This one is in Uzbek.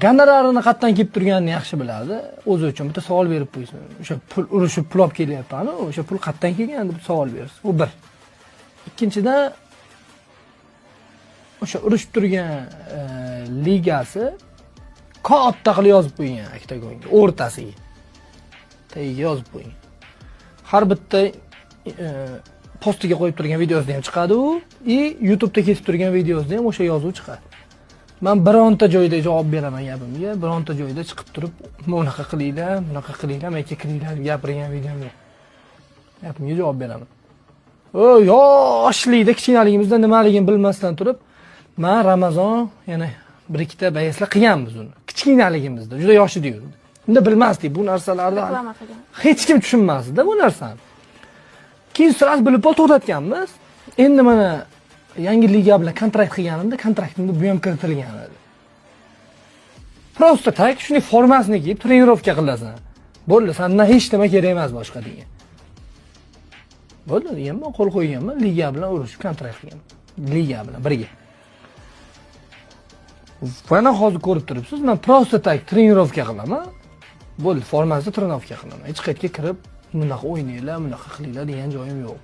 Gonorarini qayerdan kelib turganini yaxshi biladi. O'zi uchun bitta savol berib qo'ysin. O'sha pul urushib pul olib kelyapti-ku, o'sha pul qayerdan kelgan deb savol bersin. U bir. Ikkinchidan o'sha urushib turgan ligasi katta qilib yozib qo'ygan oktagonga, o'rtasiga. Tagiga yozib qo'ygan. Har bitta postiga qo'yib turgan videosida ham chiqadi u, YouTube'da ketib turgan videosida ham o'sha yozuv chiqadi. Men bironta joyda javob beraman gapimga, bironta joyda chiqib turib, bunaqa qilinglar, mayga kiringlar gapirgan videom yo'q. Gapimga javob beraman. Yoshlikda kichkinaligimizda nimaligini bilmasdan turib, men Ramazon yana bir ikkita bayaslar qilganmiz uni. Kichkinaligimizda, juda yosh edik. Unda bilmasdik bu narsalarni. Hech kim tushunmasdi bu narsani. Keyin sirasi bilib to'xtatganmiz. Endi mana yangi liga bilan kontrakt qilganimda, kontraktimda bu ham kiritilgan edi. Prosta tak shuni formasini kiyib trenirovka qilasan. Bo'ldi, sendan hech nima kerak emas boshqa degan. Bo'ldi, deganman, qo'l qo'yganman, liga bilan urushib kontrakt qilganman. Liga bilan birga. Mana hozir ko'rib turibsiz, men prosta tak trenirovka qilaman. Bo'ldi, formasida trenirovka qilaman. Hech qayerga kirib, bunaqa o'ynanglar, bunaqa qilinglar degan joyim yo'q.